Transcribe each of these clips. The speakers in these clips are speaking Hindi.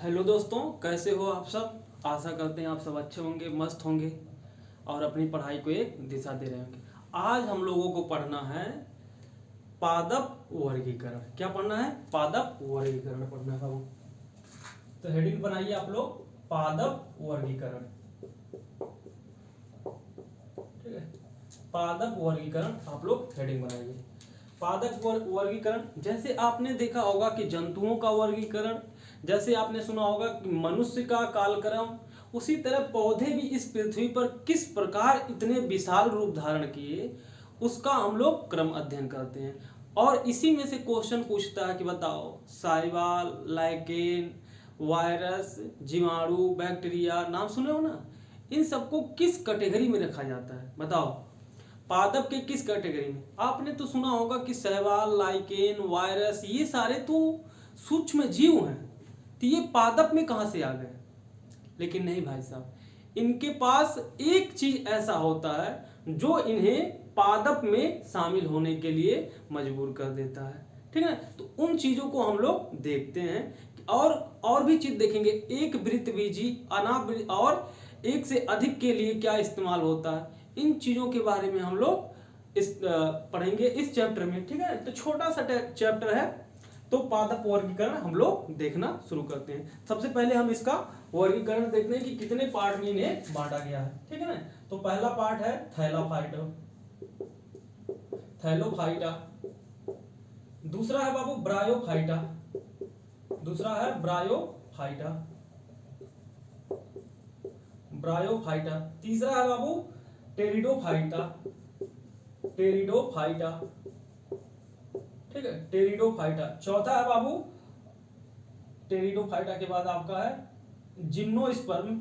हेलो दोस्तों, कैसे हो आप सब। आशा करते हैं आप सब अच्छे होंगे, मस्त होंगे और अपनी पढ़ाई को एक दिशा दे रहे होंगे। आज हम लोगों को पढ़ना है पादप वर्गीकरण। क्या पढ़ना है? पादप वर्गीकरण पढ़ना है बाबू। तो हेडिंग बनाइए आप लोग, पादप वर्गीकरण। ठीक है, पादप वर्गीकरण आप लोग हेडिंग बनाइए। पादप वर्गीकरण, जैसे आपने देखा होगा कि जंतुओं का वर्गीकरण, जैसे आपने सुना होगा कि मनुष्य का कालक्रम, उसी तरह पौधे भी इस पृथ्वी पर किस प्रकार इतने विशाल रूप धारण किए उसका हम लोग क्रम अध्ययन करते हैं। और इसी में से क्वेश्चन पूछता है कि बताओ साइवाल, लाइकेन, वायरस, जीवाणु, बैक्टीरिया, नाम सुने हो ना, इन सबको किस कैटेगरी में रखा जाता है? बताओ पादप के किस कैटेगरी में। आपने तो सुना होगा कि शैवाल, लाइकेन, वायरस, ये सारे तो सूक्ष्म जीव हैं, तो ये पादप में कहां से आ गए? लेकिन नहीं भाई साहब, इनके पास एक चीज ऐसा होता है जो इन्हें पादप में शामिल होने के लिए मजबूर कर देता है। ठीक है, तो उन चीजों को हम लोग देखते हैं और भी चीज देखेंगे। एक वृत्तबीजी, अनावृत और एक से अधिक के लिए क्या इस्तेमाल होता है, इन चीजों के बारे में हम लोग पढ़ेंगे इस चैप्टर में। ठीक है, तो छोटा सा चैप्टर है, तो पादप वर्गीकरण हम लोग देखना शुरू करते हैं। सबसे पहले हम इसका वर्गीकरण देखते हैं कि कितने पार्ट में इन्हें बांटा गया है। ठीक है ना, तो पहला पार्ट है थैलाफाइटा। थैलोफाइटा। दूसरा है बाबू ब्रायोफाइटा। दूसरा है ब्रायोफाइटा। ब्रायोफाइटा। तीसरा है बाबू टेरिडोफाइटा। टेरिडोफाइटा। ठीक है, टेरिडोफाइटा। चौथा है बाबू, टेरिडोफाइटा के बाद आपका है जिम्नोस्पर्म।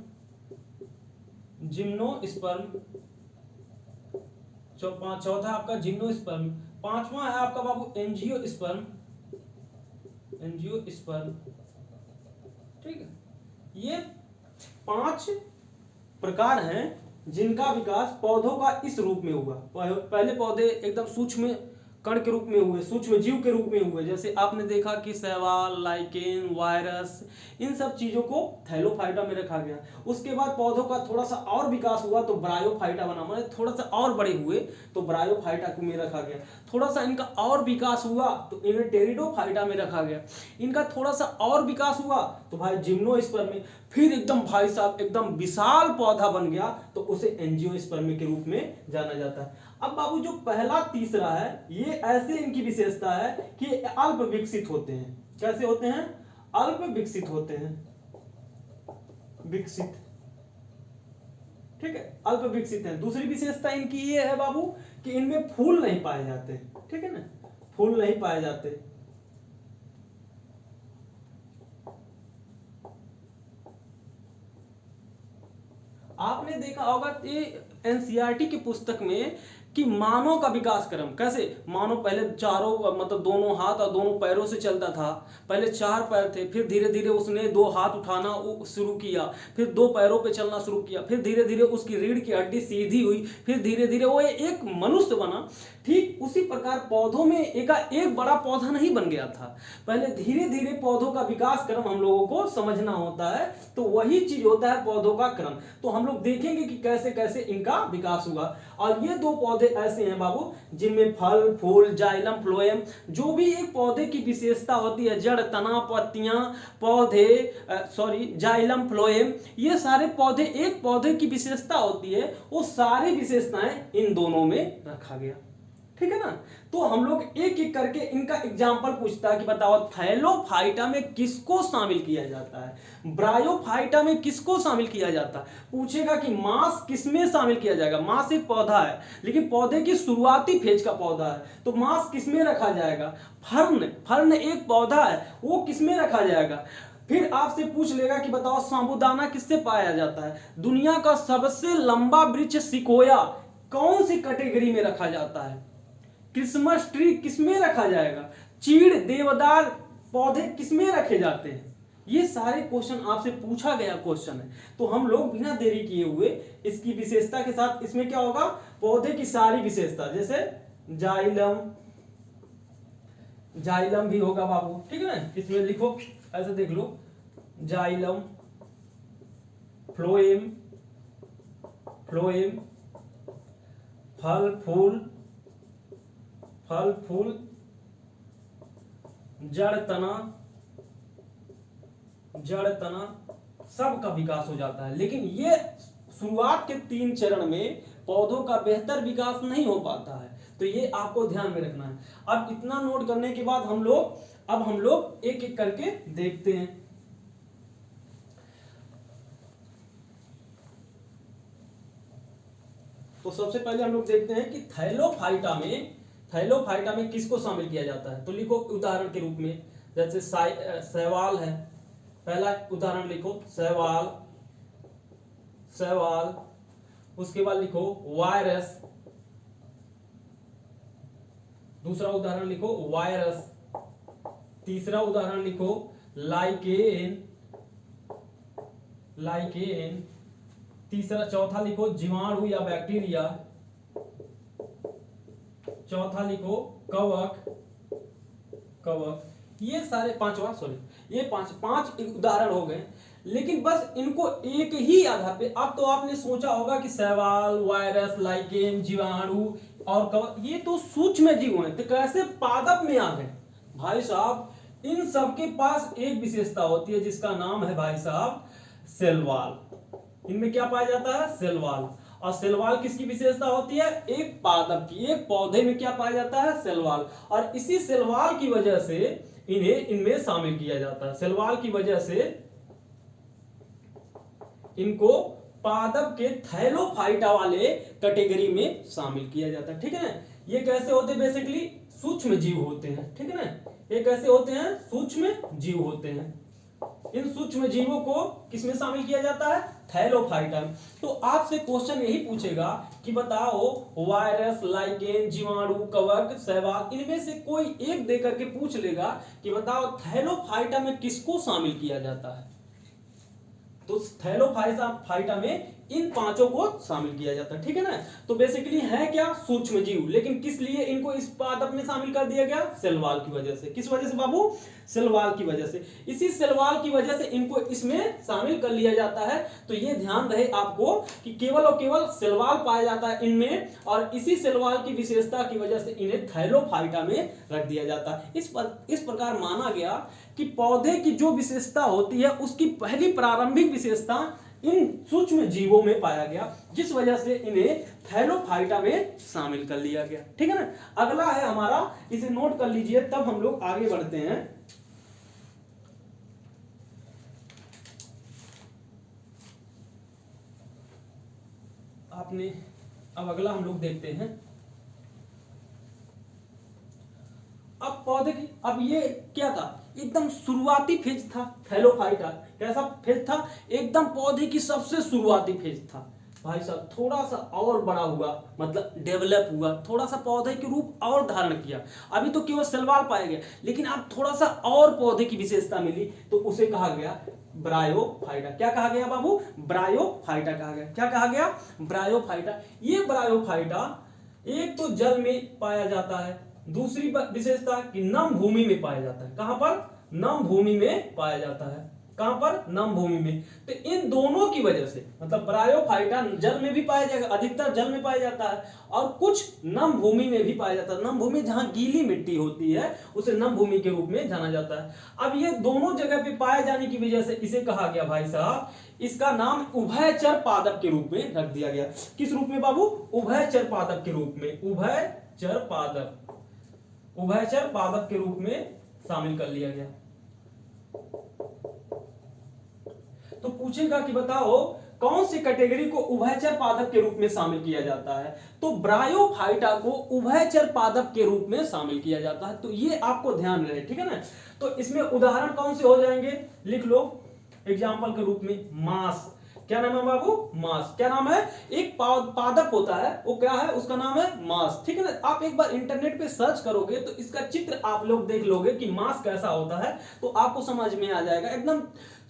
जिम्नोस्पर्म। चौथा आपका जिम्नोस्पर्म। पांचवा है आपका बाबू एंजियोस्पर्म। एंजियोस्पर्म। ठीक है, ये 5 प्रकार हैं जिनका विकास पौधों का इस रूप में हुआ। पहले पौधे एकदम सूक्ष्म कण के रूप में हुए, सूक्ष्म जीव के रूप में हुए। जैसे आपने देखा कि शैवाल, लाइकेन, वायरस, इन सब चीजों को थैलोफाइटा में रखा गया। उसके बाद पौधों का थोड़ा सा और विकास हुआ तो ब्रायोफाइटा बना, माने थोड़ा सा और बड़े हुए तो ब्रायोफाइटा में रखा गया। थोड़ा सा इनका और विकास हुआ तो इन्हें टेरिडोफाइटा में रखा गया। इनका थोड़ा सा और विकास हुआ तो भाई जिम्नोस्पर्म में। फिर एकदम भाई साहब एकदम विशाल पौधा बन गया तो उसे एंजियोस्पर्म के रूप में जाना जाता है। अब बाबू जो पहला तीसरा है, ये ऐसे इनकी विशेषता है कि अल्प विकसित होते हैं। कैसे होते हैं? अल्प विकसित होते हैं। विकसित। ठीक है, अल्प विकसित है। दूसरी विशेषता इनकी ये है बाबू कि इनमें फूल नहीं पाए जाते। ठीक है ना, फूल नहीं पाए जाते। आपने देखा होगा एनसीईआरटी की पुस्तक में कि मानव का विकास क्रम कैसे, मानव पहले चारों मतलब दोनों हाथ और दोनों पैरों से चलता था। पहले 4 पैर थे, फिर धीरे धीरे उसने 2 हाथ उठाना शुरू किया, फिर 2 पैरों पे चलना शुरू किया, फिर धीरे धीरे उसकी रीढ़ की हड्डी सीधी हुई, फिर धीरे धीरे वो एक मनुष्य बना। ठीक उसी प्रकार पौधों में एक बड़ा पौधा नहीं बन गया था। पहले धीरे धीरे पौधों का विकास क्रम हम लोगों को समझना होता है, तो वही चीज होता है पौधों का क्रम। तो हम लोग देखेंगे कि कैसे कैसे इनका विकास हुआ। और ये 2 पौधे ऐसे हैं बाबू जिनमें फल, फूल, जाइलम, फ्लोएम, जो भी एक पौधे की विशेषता होती है, जड़, तना, पत्तियां, पौधे, जाइलम, फ्लोएम, ये सारे पौधे एक पौधे की विशेषता होती है, वो सारी विशेषताएं इन दोनों में रखा गया। ठीक है ना, तो हम लोग एक एक करके इनका एग्जाम्पल पूछता है कि बताओ थैलोफाइटा में किसको शामिल किया जाता है, ब्रायोफाइटा में किसको शामिल किया जाता है। पूछेगा कि मांस किसमें शामिल किया जाएगा। मांस एक पौधा है, लेकिन पौधे की शुरुआती फेज का पौधा है, तो मांस किसमें रखा जाएगा। फर्न एक पौधा है, वो किसमें रखा जाएगा। फिर आपसे पूछ लेगा कि बताओ साबूदाना किससे पाया जाता है। दुनिया का सबसे लंबा वृक्ष सिकोया कौन सी कैटेगरी में रखा जाता है। क्रिसमस ट्री किसमें रखा जाएगा। चीड़, देवदार पौधे किसमें रखे जाते हैं। ये सारे क्वेश्चन आपसे पूछा गया क्वेश्चन है, तो हम लोग बिना देरी किए हुए इसकी विशेषता के साथ, इसमें क्या होगा, पौधे की सारी विशेषता, जैसे जाइलम भी होगा बाबू। ठीक है ना, इसमें लिखो, ऐसे देख लो, जाइलम, फ्लोएम, फ्लोएम, फल फूल, फल फूल, जड़ तना, जड़ तना, सब का विकास हो जाता है। लेकिन ये शुरुआत के 3 चरण में पौधों का बेहतर विकास नहीं हो पाता है, तो ये आपको ध्यान में रखना है। अब इतना नोट करने के बाद हम लोग एक एक करके देखते हैं। तो सबसे पहले हम लोग देखते हैं कि थैलोफाइटा में किसको शामिल किया जाता है। तो लिखो उदाहरण के रूप में, जैसे शैवाल है, पहला उदाहरण लिखो शैवाल, शैवाल। उसके बाद लिखो वायरस, दूसरा उदाहरण लिखो वायरस। तीसरा उदाहरण लिखो लाइकेन, लाइकेन। चौथा लिखो जीवाणु या बैक्टीरिया। चौथा लिखो कवक, कवक। ये सारे ये पांच उदाहरण हो गए। लेकिन बस इनको एक ही आधार पे, अब तो आपने सोचा होगा कि शैवाल, वायरस, लाइकेन, जीवाणु और कवक, ये तो सूक्ष्म जीव हैं, तो कैसे पादप में आ गए? भाई साहब, इन सब के पास एक विशेषता होती है जिसका नाम है भाई साहब सेल वॉल। इनमें क्या पाया जाता है? Cell wall. और सेल वॉल किसकी विशेषता होती है? एक पादप की, एक पौधे में क्या पाया जाता है? Cell wall. और इसी सेल वॉल की वजह से इन्हें इनमें शामिल किया जाता है। सेल वॉल की वजह से इनको पादप के थैलोफाइटा वाले कैटेगरी में शामिल किया जाता है। ठीक है ना? ये कैसे होते हैं? बेसिकली सूक्ष्म जीव होते हैं। ठीक है ना? ये कैसे होते हैं? सूक्ष्म जीव होते हैं। इन सूक्ष्म जीवों को किसमें शामिल किया जाता है? थैलोफाइटा। तो आपसे क्वेश्चन यही पूछेगा कि बताओ वायरस, लाइकेन, जीवाणु, कवक, शैवाल, इनमें से कोई एक देकर के पूछ लेगा कि बताओ थैलोफाइटा में किसको शामिल किया जाता है। तो थैलोफाइटा में इन पांचों को शामिल किया जाता है। ठीक है ना? तो बेसिकली है क्या? सूक्ष्म जीव। लेकिन किस लिए इनको इस पादप में शामिल कर दिया गया? सेल वॉल की वजह से। किस वजह से बाबू? सेल वॉल की वजह से। इसी सेल वॉल की वजह से इनको इसमें शामिल कर लिया जाता है। तो ये ध्यान रहे आपको कि केवल और केवल सेल वॉल पाया जाता है इनमें, और इसी सेल वॉल की विशेषता की वजह से इन्हें थैलोफाइटा में रख दिया जाता है। इस प्रकार माना गया कि पौधे की जो विशेषता होती है उसकी पहली प्रारंभिक विशेषता इन सूक्ष्म जीवों में पाया गया, जिस वजह से इन्हें थैलोफाइटा में शामिल कर लिया गया। ठीक है ना? अगला है हमारा, इसे नोट कर लीजिए, तब हम लोग आगे बढ़ते हैं। अब अगला हम लोग देखते हैं। अब पौधे की, अब ये क्या था? एकदम शुरुआती फेज था थैलोफाइटा। कैसा फेज था? एकदम पौधे की सबसे शुरुआती फेज था भाई साहब। थोड़ा सा और बड़ा हुआ, मतलब डेवलप हुआ, थोड़ा सा पौधे के रूप और धारण किया। अभी तो केवल सेल वॉल पाया गया, लेकिन अब थोड़ा सा और पौधे की विशेषता मिली, तो उसे कहा गया ब्रायोफाइटा। क्या कहा गया बाबू? ब्रायोफाइटा कहा गया। क्या कहा गया? ब्रायोफाइटा। ये ब्रायोफाइटा एक तो जल में पाया जाता है, दूसरी विशेषता कि नम भूमि में पाया जाता है। कहां पर? नम भूमि में पाया जाता है। कहां पर? नम भूमि में। तो इन दोनों की वजह से, मतलब ब्रायोफाइटा जल में भी पाया जाएगा, अधिकतर जल में पाया जाता है, और कुछ नम भूमि में भी पाया जाता है। नम भूमि जहां गीली मिट्टी होती है उसे नम भूमि के रूप में जाना जाता है। अब ये दोनों जगह पे पाए जाने की वजह से इसे कहा गया भाई साहब, इसका नाम उभयचर पादप के रूप में रख दिया गया। किस रूप में बाबू? उभयचर पादप के रूप में। उभयचर पादप, उभयचर पादप के रूप में शामिल कर लिया गया। तो पूछेगा कि बताओ कौन सी कैटेगरी को उभयचर पादप के रूप में शामिल किया जाता है? तो ब्रायोफाइटा को उभयचर पादप के रूप में शामिल किया जाता है। तो ये आपको ध्यान रहे। ठीक है ना? तो इसमें उदाहरण कौन से हो जाएंगे? लिख लो एग्जाम्पल के रूप में। मांस। क्या नाम है बाबू? मांस। क्या नाम है? एक पादप होता है, वो क्या है? उसका नाम है मांस। ठीक है ना? आप एक बार इंटरनेट पे सर्च करोगे तो इसका चित्र आप लोग देख लोगे कि मांस कैसा होता है, तो आपको समझ में आ जाएगा। एकदम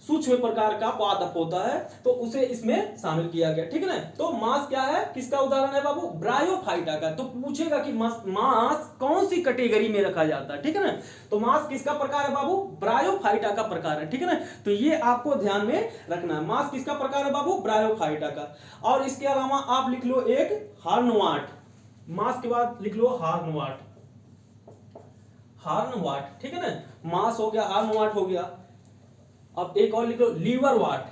सूक्ष्म प्रकार का पादप होता है, तो उसे इसमें शामिल किया गया। ठीक है ना? तो मांस क्या है? किसका उदाहरण है बाबू? ब्रायोफाइटा का। तो पूछेगा कि मांस कौन सी कैटेगरी में रखा जाता है। ठीक है ना? तो मास किसका प्रकार है बाबू? ब्रायोफाइटा का प्रकार है, ठीक है ना। तो ये आपको ध्यान में रखना है, मास किसका प्रकार है बाबू? ब्रायोफाइटा का। और इसके अलावा आप लिख लो एक हार्नवाट, मास के बाद लिख लो हार्नवाट, हार्नवाट, ठीक है ना। मास हो गया, हार्नवाट हो गया। अब एक और लिख लो लीवर वाट,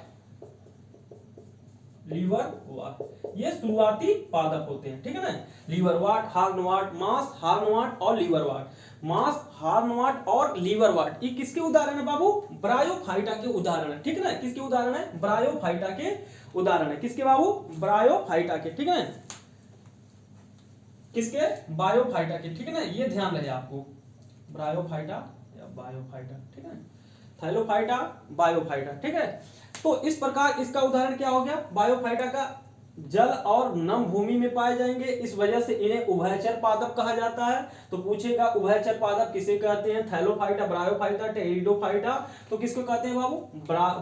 लीवर वाट, ये शुरुआती पादप होते हैं, ठीक है ना। लीवर वाट, हार्नवाट, मास, हार्नवाट और लीवर वाट। मास, हार्नवाट और लीवर वाट, ये किसके उदाहरण है बाबू? ब्रायोफाइटा के उदाहरण है, ठीक है ना। किसके उदाहरण है? ब्रायोफाइटा के उदाहरण है। किसके बाबू? ब्रायोफाइटा के, ठीक है ना। किसके? बायोफाइटा के, ठीक है ना। ये ध्यान रहे आपको, ब्रायोफाइटा या बायोफाइटा, ठीक है। थैलोफाइटा, बायोफाइटा, ठीक है। तो इस प्रकार इसका उदाहरण क्या हो गया? बायोफाइटा का जल और नम भूमि में पाए जाएंगे, इस वजह से इन्हें उभयचर पादप कहा जाता है। तो पूछेगा उभयचर पादप किसे कहते हैं? Thallophyta, bryophyta, pteridophyta. तो किसको कहते हैं बाबू?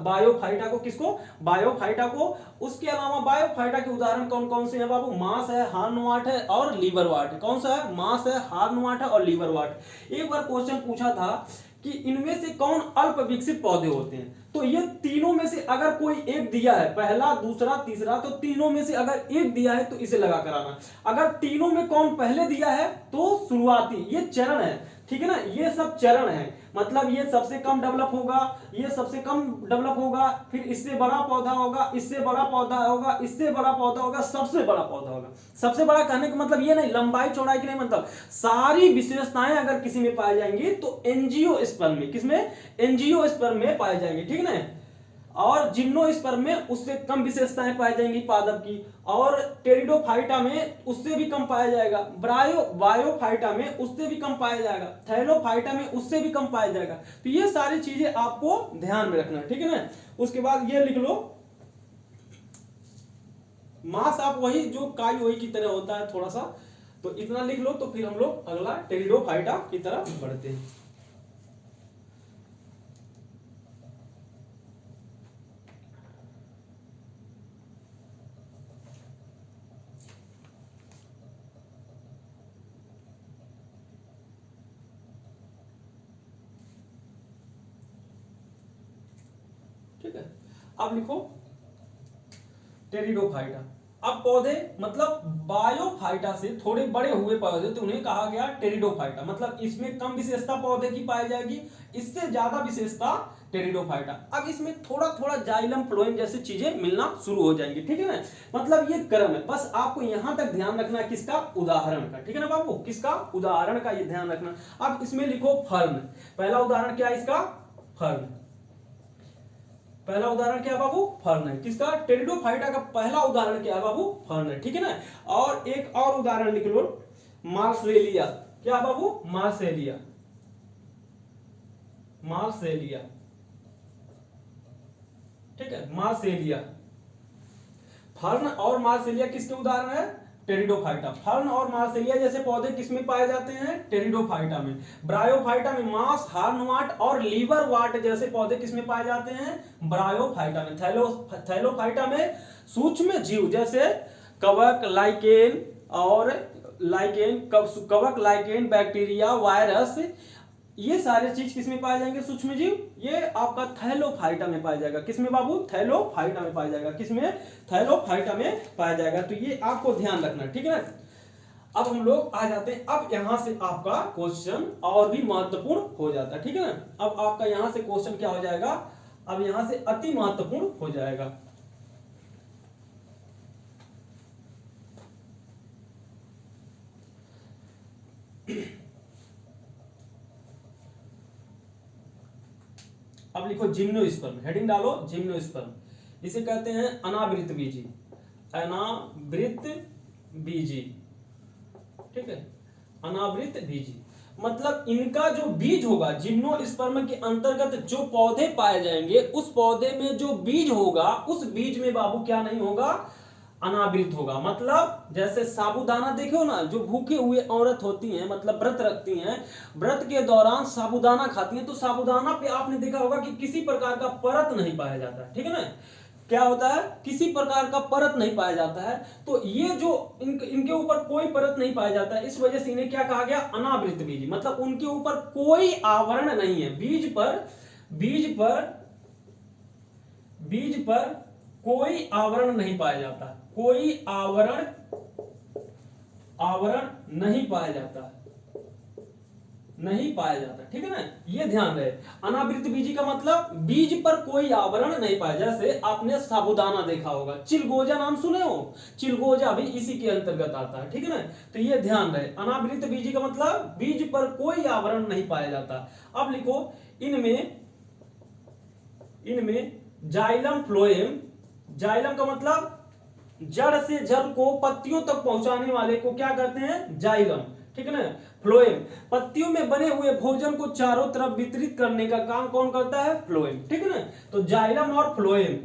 बायोफाइटा को। किसको? बायोफाइटा को। उसके अलावा बायोफाइटा के उदाहरण कौन कौन से हैं बाबू? मास है, हार्नवाट है और लीवर वाट है। कौन सा है? मास है, हार्नवाट है और लीवर वाट। एक बार क्वेश्चन पूछा था कि इनमें से कौन अल्प विकसित पौधे होते हैं? तो ये तीनों में से अगर कोई एक दिया है, पहला, दूसरा, तीसरा, तो तीनों में से अगर एक दिया है तो इसे लगा कराना। अगर तीनों में कौन पहले दिया है तो शुरुआती, ये चरण है, ठीक है ना। ये सब चरण है, मतलब ये सबसे कम डेवलप होगा, ये सबसे कम डेवलप होगा, फिर इससे बड़ा पौधा होगा, इससे बड़ा पौधा होगा, इससे बड़ा पौधा होगा, सबसे बड़ा पौधा होगा। सबसे बड़ा कहने का मतलब ये नहीं लंबाई चौड़ाई की नहीं, मतलब सारी विशेषताएं अगर किसी में पाई जाएंगी तो एंजियोस्पर्म में, किसमें? एंजियोस्पर्म में पाए जाएंगे, ठीक है ना। और जिम्नोस्पर्म में उससे कम विशेषताएं पाई जाएंगी पादप की, और टेरिडोफाइटा में उससे भी कम पाया जाएगा, बायोफाइटा में उससे भी कम पाया जाएगा, थैलोफाइटा में उससे भी कम पाया जाएगा। तो ये सारी चीजें आपको ध्यान में रखना, ठीक है ना। उसके बाद ये लिख लो मास, आप वही जो काई वही की तरह होता है थोड़ा सा, तो इतना लिख लो। तो फिर हम लोग अगला टेरिडोफाइटा की तरफ बढ़ते हैं। ठीक है, अब लिखो टेरिडोफाइटा। अब पौधे मतलब बायोफाइटा से थोड़े बड़े हुए पौधे तो उन्हें कहा गया टेरिडोफाइटा, मतलब इसमें कम विशेषता पौधे की पाई जाएगी, इससे ज्यादा विशेषता टेरिडोफाइटा। अब इसमें थोड़ा थोड़ा जाइलम फ्लोएम जैसी चीजें मिलना शुरू हो जाएंगी, ठीक है ना। मतलब ये क्रम है, बस आपको यहां तक ध्यान रखना है किसका? उदाहरण का, ठीक है ना बाबू, किसका? उदाहरण का ये ध्यान रखना। अब इसमें लिखो फर्न। पहला उदाहरण क्या है इसका? फर्न। पहला उदाहरण क्या है बाबू? फर्न है। किसका? टेरिडोफाइटा का पहला उदाहरण क्या है बाबू? फर्न है, ठीक है ना। और एक और उदाहरण लिख लो, मार्सेलिया। क्या बाबू? मार्सेलिया, मार्सेलिया, ठीक है, मार्सेलिया। फर्न और मार्सेलिया किसके उदाहरण है? टेरिडोफाइटा। फर्न और मार्सेलिया जैसे पौधे किसमें पाए जाते हैं? टेरिडोफाइटा में। ब्रायोफाइटा में मास, हार्नवाट और लीवर वाट जैसे पौधे किसमें पाए जाते हैं? ब्रायोफाइटा में। थैलोफाइटा में सूक्ष्म जीव जैसे कवक, लाइकेन और कवक, लाइकेन, बैक्टीरिया, वायरस, ये सारे चीज किसमें पाए जाएंगे? सूक्ष्म जीव। ये आपका थैलोफाइटा में पाया जाएगा। किसमें बाबू? थैलोफाइटा में पाया जाएगा। किसमें? थैलोफाइटा में पाया जाएगा। तो ये आपको ध्यान रखना, ठीक है ना। अब हम लोग आ जाते हैं, अब यहां से आपका क्वेश्चन और भी महत्वपूर्ण हो जाता है, ठीक है ना। अब आपका यहां से क्वेश्चन क्या हो जाएगा? अब यहां से अति महत्वपूर्ण हो जाएगा। अब लिखो जिम्नोस्पर्म, हेडिंग डालो जिम्नोस्पर्म। इसे कहते हैं अनावृत बीजी, अनावृत बीजी, ठीक है, अनावृत बीजी। मतलब इनका जो बीज होगा, जिम्नोस्पर्म के अंतर्गत जो पौधे पाए जाएंगे, उस पौधे में जो बीज होगा, उस बीज में बाबू क्या नहीं होगा? अनावृत होगा। मतलब जैसे साबूदाना देखो ना, जो भूखे हुए औरत होती हैं, मतलब व्रत रखती हैं, व्रत के दौरान साबूदाना खाती हैं, तो साबूदाना पे आपने देखा होगा कि किसी प्रकार का परत नहीं पाया जाता, ठीक है ना। क्या होता है, किसी प्रकार का परत नहीं पाया जाता है। तो ये जो इनके ऊपर कोई परत नहीं पाया जाता है, इस वजह से इन्हें क्या कहा गया, अनावृत बीज। मतलब उनके ऊपर कोई आवरण नहीं है, बीज पर कोई आवरण नहीं पाया जाता, कोई आवरण नहीं पाया जाता, ठीक है ना, ये ध्यान रहे। अनावृत बीजी का मतलब बीज पर कोई आवरण नहीं पाया। जैसे आपने साबूदाना देखा होगा, चिलगोजा नाम सुने हो, चिलगोजा भी इसी के अंतर्गत आता है, ठीक है ना। तो ये ध्यान रहे, अनावृत बीजी का मतलब बीज पर कोई आवरण नहीं पाया जाता। अब लिखो, इनमें जाइलम फ्लोएम, जाइलम का मतलब जड़ से जल को पत्तियों तक पहुंचाने वाले को क्या कहते हैं, जाइलम, ठीक है ना। फ्लोएम, पत्तियों में बने हुए भोजन को चारों तरफ वितरित करने का काम कौन करता है, फ्लोएम, ठीक है ना। तो जाइलम और फ्लोएम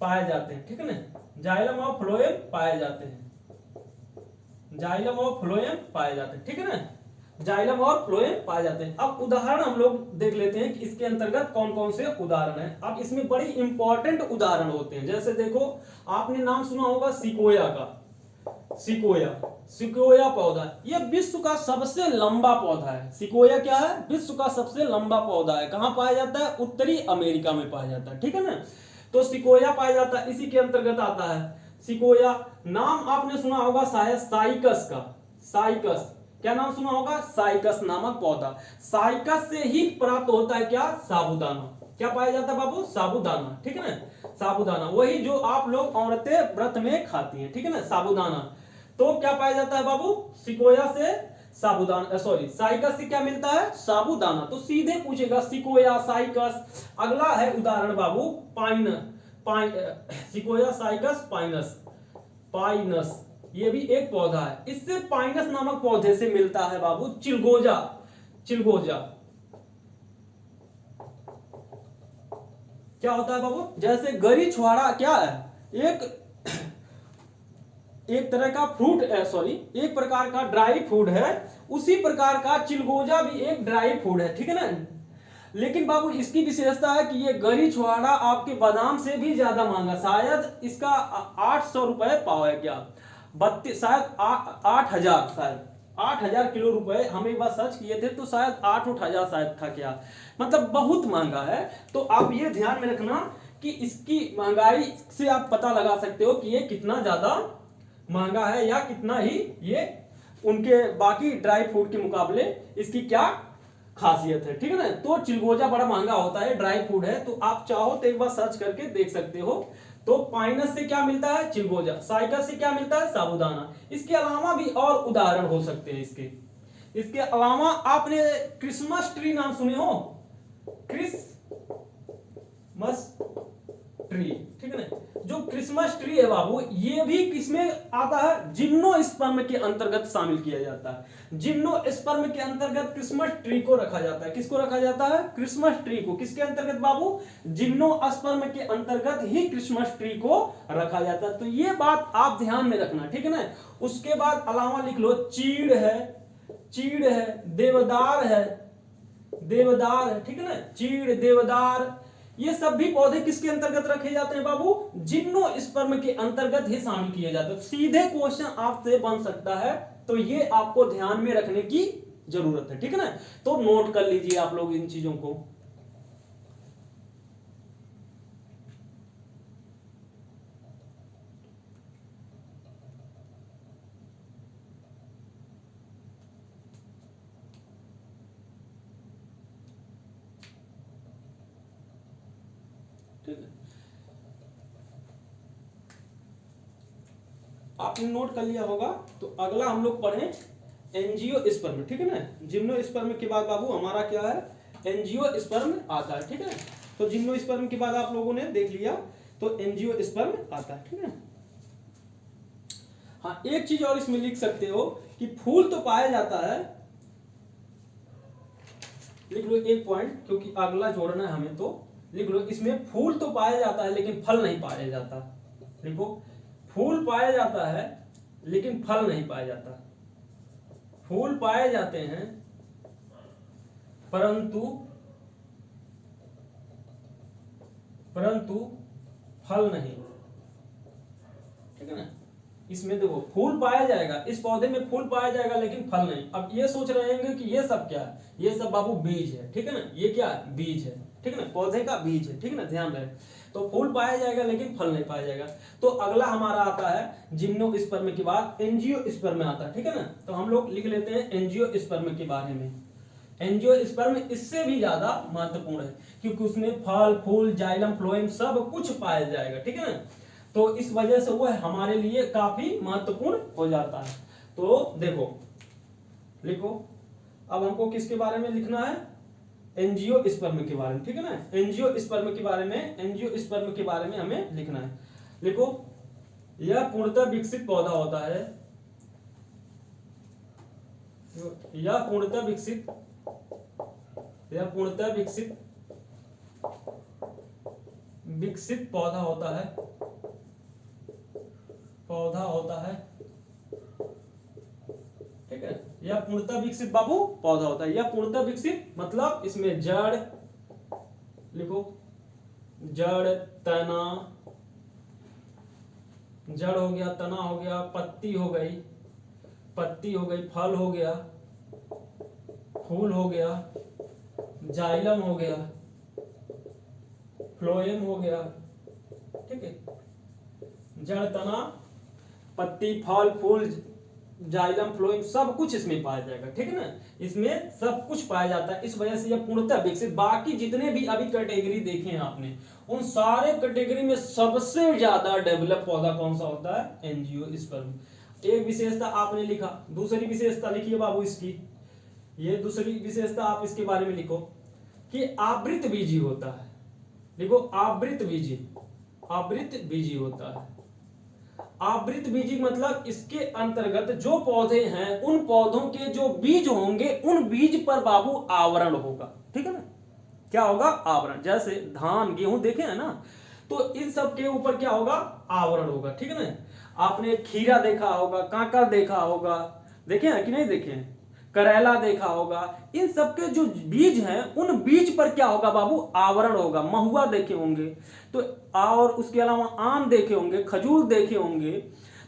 पाए जाते हैं, ठीक है ना, जाइलम और फ्लोएम पाए जाते हैं, ठीक है ना, जाइलम और फ्लोएम पाए जाते हैं। अब उदाहरण हम लोग देख लेते हैं कि इसके अंतर्गत कौन कौन से उदाहरण हैं। अब इसमें बड़ी इंपॉर्टेंट उदाहरण होते हैं। जैसे देखो, आपने नाम सुना होगा सिकोया का, सिकोया पौधा, यह विश्व का सबसे लंबा पौधा है। सिकोया क्या है, विश्व का सबसे लंबा पौधा है। कहां पाया जाता है, उत्तरी अमेरिका में पाया जाता है, ठीक है ना। तो सिकोया पाया जाता है, इसी के अंतर्गत आता है सिकोया। नाम आपने सुना होगा शायद साइकस का, साइकस, क्या नाम सुना होगा, साइकस नामक पौधा। साइकस से ही प्राप्त होता है क्या, साबूदाना। क्या पाया जाता है बाबू, साबूदाना, ठीक है ना, साबूदाना, वही जो आप लोग औरतें व्रत में खाती हैं, ठीक है ना, साबूदाना। तो क्या पाया जाता है बाबू, सिकोया से साबूदाना, सॉरी साइकस से क्या मिलता है, साबूदाना। तो सीधे पूछेगा सिकोया, साइकस। अगला है उदाहरण बाबू सिकोया, साइकस, पाइनस, ये भी एक पौधा है। इससे पाइनस नामक पौधे से मिलता है बाबू चिलगोजा। क्या होता है बाबू, जैसे गरी छुआड़ा क्या है, एक तरह का फ्रूट, एक प्रकार का ड्राई फ्रूट है, उसी प्रकार का चिलगोजा भी एक ड्राई फ्रूट है, ठीक है ना। लेकिन बाबू इसकी विशेषता है कि ये गरी छुआड़ा आपके बादाम से भी ज्यादा महंगा, शायद इसका 800 रुपए पाव है, क्या 32, शायद 8,000, शायद 8,000 किलो रुपए। हम एक बार सर्च किए थे तो शायद 8,000 शायद था, क्या मतलब बहुत महंगा है। तो आप ये ध्यान में रखना कि इसकी महंगाई से आप पता लगा सकते हो कि ये कितना ज्यादा महंगा है या कितना ही ये उनके बाकी ड्राई फ्रूट के मुकाबले इसकी क्या खासियत है, ठीक है ना। तो चिलगोजा बड़ा महंगा होता है, ड्राई फ्रूट है, तो आप चाहो तो एक बार सर्च करके देख सकते हो। तो पाइनस से क्या मिलता है, चिलगोजा, साइकस से क्या मिलता है, साबूदाना। इसके अलावा भी और उदाहरण हो सकते हैं इसके अलावा आपने क्रिसमस ट्री नाम सुने हो, क्रिसमस ट्री, ठीक है ना। जो क्रिसमस ट्री है बाबू, ये भी किसमें आता है, जिम्नोस्पर्म के अंतर्गत शामिल किया जाता है। जिम्नोस्पर्म के अंतर्गत क्रिसमस ट्री को रखा जाता है। किसको रखा जाता है, क्रिसमस ट्री को। किसके अंतर्गत बाबू, जिम्नोस्पर्म के अंतर्गत ही क्रिसमस ट्री को रखा जाता है। तो ये बात आप ध्यान में रखना, ठीक है ना। उसके बाद अलावा लिख लो, चीड़ है, देवदार है, ठीक है ना, चीड़, देवदार, ये सब भी पौधे किसके अंतर्गत रखे जाते हैं बाबू, जिम्नोस्पर्म के अंतर्गत ही शामिल किए जाते हैं। सीधे क्वेश्चन आपसे बन सकता है, तो ये आपको ध्यान में रखने की जरूरत है, ठीक है ना। तो नोट कर लीजिए आप लोग इन चीजों को। ठीक है, आपने नोट कर लिया होगा। तो अगला हम लोग पढ़ें एंजियोस्पर्म, ठीक है ना। जिम्नोस्पर्म के बाद बाबू हमारा क्या है, एंजियोस्पर्म आता है, ठीक है। तो जिम्नोस्पर्म के बाद आप लोगों ने देख लिया, तो एंजियोस्पर्म आता है, ठीक है। हाँ, एक चीज और इसमें लिख सकते हो कि फूल तो पाया जाता है, लिख लो एक पॉइंट, क्योंकि अगला जोड़ना है हमें, तो लिख लो इसमें फूल तो पाया जाता है लेकिन फल नहीं पाया जाता। देखो, फूल पाया जाता है लेकिन फल नहीं पाया जाता। फूल पाए जाते हैं परंतु परंतु फल नहीं। ठीक है ना, इसमें देखो फूल पाया जाएगा, इस पौधे में फूल पाया जाएगा लेकिन फल नहीं। अब ये सोच रहे होंगे कि ये सब क्या है, ये सब बाबू बीज है। ठीक है ना, ये क्या है, बीज है। ठीक है ना, पौधे का बीज है। ठीक है ना, ध्यान रहे। तो फूल पाया जाएगा लेकिन फल नहीं पाया जाएगा। तो अगला हमारा आता है जिम्नोस्पर्म के बाद एंजियोस्पर्म आता है। ठीक है ना, तो हम लोग लिख लेते हैं एंजियोस्पर्म के बारे में। एंजियोस्पर्म इससे भी ज्यादा महत्वपूर्ण है क्योंकि उसमें फल फूल जाइलम फ्लोएम सब कुछ पाया जाएगा। ठीक है ना, तो इस वजह से वो हमारे लिए काफी महत्वपूर्ण हो जाता है। तो देखो लिखो, अब हमको किसके बारे में लिखना है, एंजियोस्पर्म के बारे में। ठीक है ना, एंजियोस्पर्म के बारे में, एंजियोस्पर्म के बारे में हमें लिखना है। लिखो, यह पूर्णतः विकसित पौधा होता है, यह पूर्णतः विकसित पौधा होता है। ठीक है, यह पूर्णतः विकसित बाबू पौधा होता है। यह पूर्णतः विकसित मतलब इसमें जड़, लिखो जड़, तना, जड़ हो गया, तना हो गया, पत्ती हो गई, फल हो गया, फूल हो गया, जाइलम हो गया, फ्लोएम हो गया। ठीक है, जड़, तना, पत्ती, फल, फूल, जाइलम, फ्लोएम सब कुछ इसमें पाया जाएगा। ठीक है ना, इसमें सब कुछ पाया जाता है। इस वजह से यह पूर्णतः विकसित। बाकी जितने भी अभी कैटेगरी देखे हैं आपने, उन सारे कैटेगरी में सबसे ज्यादा डेवलप पौधा कौन सा होता है, एंजियोस्पर्म। एक विशेषता आपने लिखा, दूसरी विशेषता लिखिए बाबू इसकी, ये दूसरी विशेषता आप इसके बारे में लिखो कि आवृत बीजी होता है। लिखो आवृत बीजी होता है। आवृत बीजी मतलब इसके अंतर्गत जो पौधे हैं उन पौधों के जो बीज होंगे उन बीज पर बाबू आवरण होगा। ठीक है ना, क्या होगा, आवरण। जैसे धान गेहूं देखे हैं ना, तो इन सब के ऊपर क्या होगा, आवरण होगा। ठीक है ना, आपने खीरा देखा होगा, कांकर देखा होगा, देखे हैं कि नहीं देखे हैं, करेला देखा होगा, इन सब के जो बीज हैं उन बीज पर क्या होगा बाबू, आवरण होगा। महुआ देखे होंगे, तो और उसके अलावा आम देखे होंगे, खजूर देखे होंगे।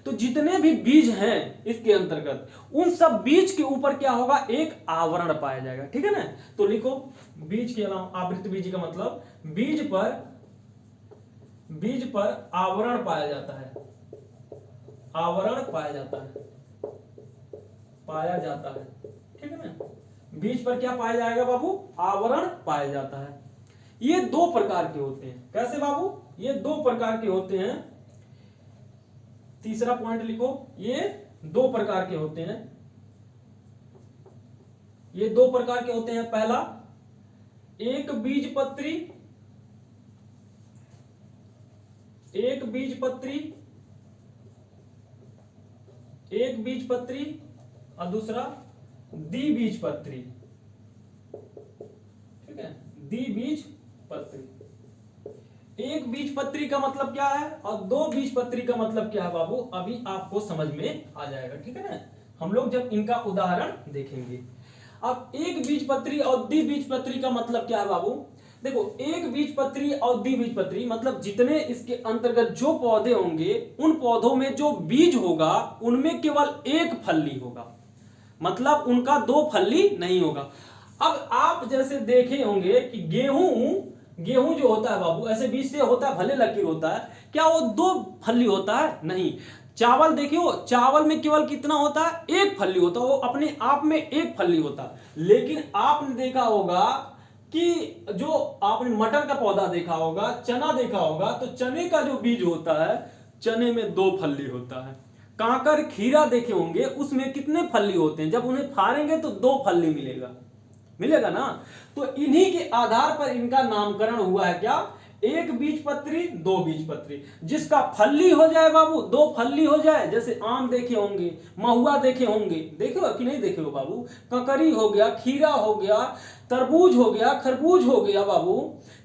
तो जितने भी बीज हैं इसके अंतर्गत, उन सब बीज के ऊपर क्या होगा, एक आवरण पाया जाएगा। ठीक है ना, तो लिखो बीज के अलावा आवृत बीज का मतलब बीज पर आवरण पाया जाता है, आवरण पाया जाता है। ठीक है ना, बीज पर क्या पाया जाएगा बाबू, आवरण पाया जाता है। ये दो प्रकार के होते हैं। कैसे बाबू, ये दो प्रकार के होते हैं। तीसरा पॉइंट लिखो, ये दो प्रकार के होते हैं। ये दो प्रकार के होते हैं। पहला, एक बीजपत्री और दूसरा द्विबीजपत्री। ठीक है, द्विबीजपत्री। एक बीजपत्री का मतलब क्या है और दो बीजपत्री का मतलब क्या है बाबू, अभी आपको समझ में आ जाएगा। ठीक है ना, हम लोग जब इनका उदाहरण देखेंगे। अब एक बीजपत्री और द्विबीजपत्री का मतलब क्या है बाबू, देखो एक बीजपत्री और द्विबीजपत्री मतलब जितने इसके अंतर्गत जो पौधे होंगे उन पौधों में जो बीज होगा उनमें केवल एक फल्ली होगा, मतलब उनका दो फल्ली नहीं होगा। अब आप जैसे देखे होंगे कि गेहूं जो होता है बाबू, ऐसे बीज से होता है, भले लकीर होता है, क्या वो दो फल्ली होता है, नहीं। चावल देखियो, चावल में केवल कितना होता है, एक फल्ली होता है, वो अपने आप में एक फल्ली होता है। लेकिन आपने देखा होगा कि जो आपने मटर का पौधा देखा होगा, चना देखा होगा, तो चने का जो बीज होता है, चने में दो फल्ली होता है। कांकर, खीरा देखे होंगे, उसमें कितने फल्ली होते हैं, जब उन्हें फाड़ेंगे तो दो फल्ली मिलेगा ना। तो इन्हीं के आधार पर इनका नामकरण हुआ है क्या, एक बीजपत्री, दो बीजपत्री। जिसका फल्ली हो जाए बाबू, दो फल्ली हो जाए, जैसे आम देखे होंगे, महुआ देखे होंगे, देखे हो कि नहीं देखे हो बाबू, ककड़ी हो गया, खीरा हो गया, तरबूज हो गया, खरबूज हो गया बाबू,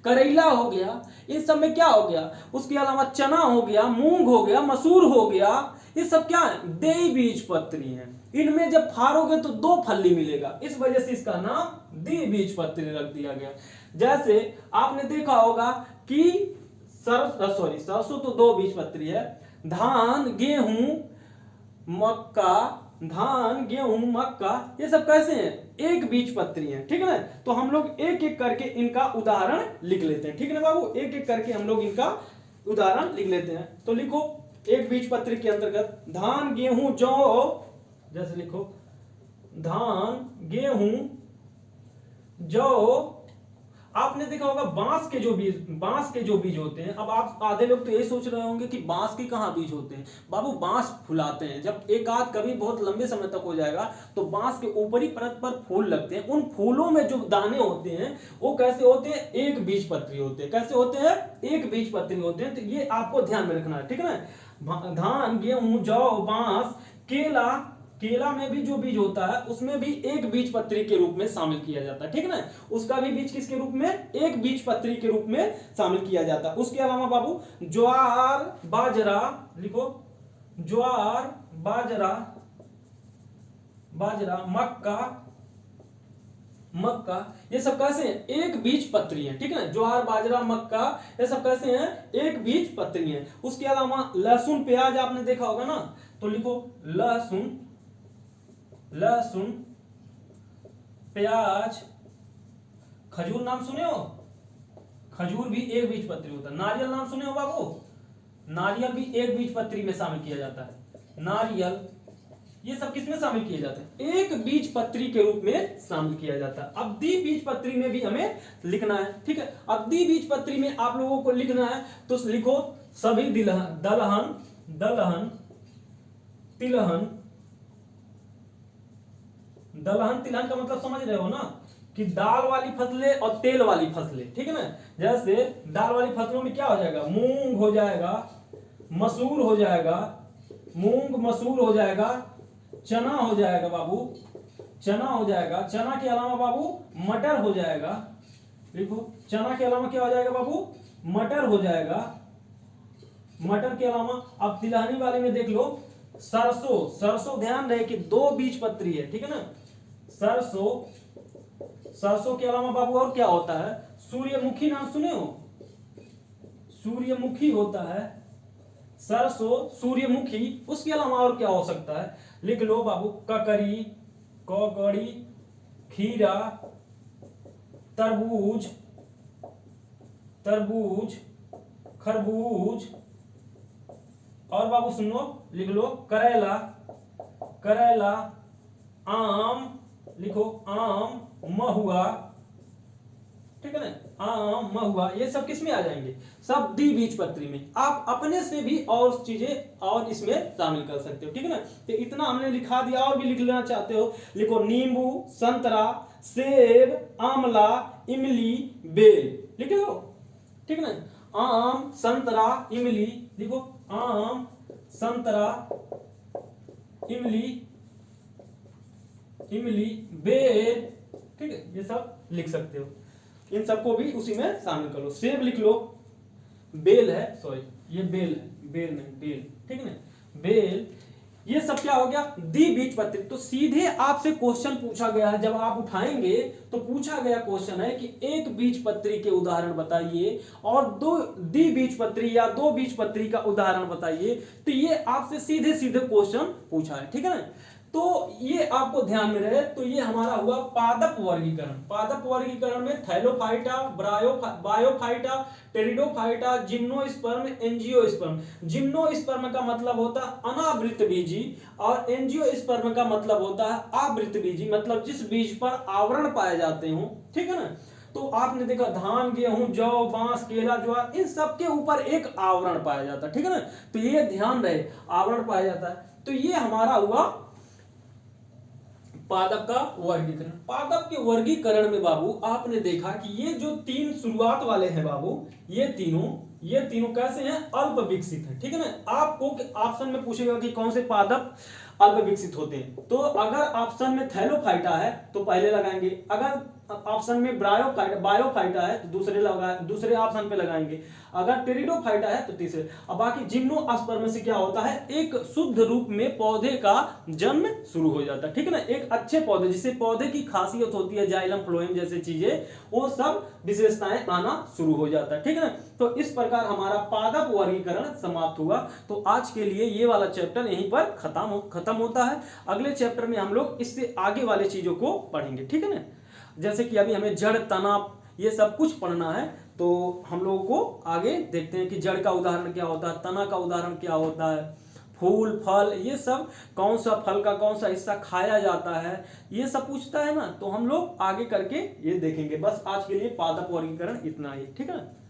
करेला हो गया, इन सब में क्या हो गया, उसके अलावा चना हो गया, मूंग हो गया, मसूर हो गया, ये सब क्या है, द्विबीजपत्री हैं। इनमें जब फाड़ोगे तो दो फल्ली मिलेगा, इस वजह से इसका नाम द्विबीजपत्री रख दिया गया। जैसे आपने देखा होगा कि सरसों तो दो बीजपत्री है। धान गेहूं मक्का ये सब कैसे हैं, एक बीजपत्री हैं, ठीक है ना। तो हम लोग एक एक करके इनका उदाहरण लिख लेते हैं, ठीक है ना बाबू, एक एक करके हम लोग इनका उदाहरण लिख लेते हैं। तो लिखो एक बीजपत्री के अंतर्गत धान गेहूं जौ, जैसे लिखो धान गेहूं जौ। आपने देखा होगा बांस के जो बीज होते हैं। अब आप आधे लोग तो यही सोच रहे होंगे कि बांस के कहाँ बीज होते हैं। बाबू बांस फुलाते हैं, जब एक आध कभी बहुत लंबे समय तक हो जाएगा तो बांस के ऊपरी परत पर फूल लगते हैं। उन फूलों में जो दाने होते हैं वो कैसे होते हैं, एक बीजपत्री होते हैं। कैसे होते हैं, एक बीजपत्री होते हैं। तो ये आपको ध्यान में रखना है, ठीक है ना। धान गेहूं जौ बांस केला में भी जो बीज होता है उसमें भी एक बीजपत्री के रूप में शामिल किया जाता है, ठीक है ना। उसका भी बीज किसके रूप में, एक बीजपत्री के रूप में शामिल किया जाता है। उसके अलावा बाबू ज्वार बाजरा, लिखो ज्वार बाजरा मक्का ये सब कैसे हैं, एक बीजपत्री हैं, ठीक है ना। ज्वार बाजरा मक्का ये सब कैसे हैं, एक बीजपत्री हैं। उसके अलावा लहसुन प्याज आपने देखा होगा ना, तो लिखो लहसुन प्याज। खजूर नाम सुने हो, खजूर भी एक बीजपत्री होता है। नारियल नाम सुने हो बाबू, नारियल भी एक बीजपत्री में शामिल किया जाता है। नारियल ये सब किसमें शामिल किए जाते हैं, एक बीजपत्री के रूप में शामिल किया जाता है। अब द्विबीजपत्री में भी हमें लिखना है, ठीक है। अब द्विबीजपत्री में आप लोगों को लिखना है तो लिखो सभी दलहन तिलहन का मतलब समझ रहे हो ना, कि दाल वाली फसलें और तेल वाली फसलें, ठीक है ना। जैसे दाल वाली फसलों में क्या हो जाएगा, मूंग हो जाएगा, मसूर हो जाएगा, चना हो जाएगा बाबू, चना के अलावा बाबू मटर हो जाएगा। देखो चना के अलावा क्या हो जाएगा बाबू, मटर हो जाएगा। मटर के अलावा अब तिलहनी वाले में देख लो सरसों ध्यान रहे कि दो बीजपत्री है, ठीक है ना। सरसों के अलावा बाबू और क्या होता है, सूर्यमुखी नाम सुने हो, सूर्यमुखी होता है सरसों सूर्यमुखी। उसके अलावा और क्या हो सकता है, लिख लो बाबू ककड़ी खीरा तरबूज खरबूज। और बाबू सुनो, लिख लो करेला आम, लिखो आम महुआ, ठीक है ना, आम महुआ। ये सब किस में आ जाएंगे, सब द्विबीजपत्री में। आप अपने से भी और चीजें और इसमें शामिल कर सकते हो, ठीक है ना। तो इतना हमने लिखा दिया, और भी लिख लेना चाहते हो लिखो नींबू संतरा सेब आंवला इमली बेल, लिख लो, ठीक है ना। आम संतरा इमली, लिखो आम संतरा इमली बेल, ठीक है। ये सब लिख सकते हो, इन सबको भी उसी में शामिल कर लो। सेब लिख लो, बेल है, सॉरी ये बेल है, बेल नहीं बेल, ठीक है ना, बेल। ये सब क्या हो गया, द्विबीजपत्री। तो सीधे आपसे क्वेश्चन पूछा गया है, जब आप उठाएंगे तो पूछा गया क्वेश्चन है कि एक बीजपत्री के उदाहरण बताइए और दो द्विबीजपत्री या दो बीजपत्री का उदाहरण बताइए। तो ये आपसे सीधे सीधे क्वेश्चन पूछा है, ठीक है ना। तो ये आपको ध्यान में रहे। तो ये हमारा हुआ पादप वर्गीकरण। पादप वर्गीकरण में Thallophyta Bryophyta pteridophyta gymnosperm angiosperm. Gymnosperm का मतलब होता है अनावृतबीजी और एंजियोस्पर्म का मतलब होता है आवृतबीजी, मतलब जिस बीज पर आवरण पाए जाते हो, ठीक है ना। तो आपने देखा धान गेहूं जौ बांस केला ज्वार इन सब के ऊपर एक आवरण पाया जाता है, ठीक है ना। तो ये ध्यान रहे आवरण पाया जाता है। तो ये हमारा हुआ पादप का वर्गीकरण। पादप के वर्गीकरण में बाबू आपने देखा कि ये जो तीन शुरुआत वाले हैं बाबू, ये तीनों कैसे हैं, अल्प विकसित हैं, ठीक है ना। आपको ऑप्शन में पूछेगा कि कौन से पादप अल्प विकसित होते हैं। तो अगर ऑप्शन में थैलोफाइटा है तो पहले लगाएंगे, अगर ऑप्शन में बायोफाइटा है तो दूसरे ऑप्शन पे लगाएंगे, अगर टेरिडोफाइटा है तो तीसरे। अब बाकी जिम्नोस्पर्म से क्या होता है, एक शुद्ध रूप में पौधे का जन्म शुरू हो जाता है, ठीक है ना। एक अच्छे पौधे, जिससे पौधे की खासियत होती है जाइलम फ्लोएम जैसे चीजें, वो सब विशेषताएं आना शुरू हो जाता है, ठीक है ना। तो इस प्रकार हमारा पादप वर्गीकरण समाप्त हुआ। तो आज के लिए ये वाला चैप्टर यहीं पर खत्म होता है। अगले चैप्टर में हम लोग इससे आगे वाले चीजों को पढ़ेंगे, ठीक है ना। जैसे कि अभी हमें जड़, तना, ये सब कुछ पढ़ना है, तो हम लोगों को आगे देखते हैं कि जड़ का उदाहरण क्या होता है, तना का उदाहरण क्या होता है, फूल फल, ये सब कौन सा फल का कौन सा हिस्सा खाया जाता है, ये सब पूछता है ना। तो हम लोग आगे करके ये देखेंगे। बस आज के लिए पादप वर्गीकरण इतना ही, ठीक है।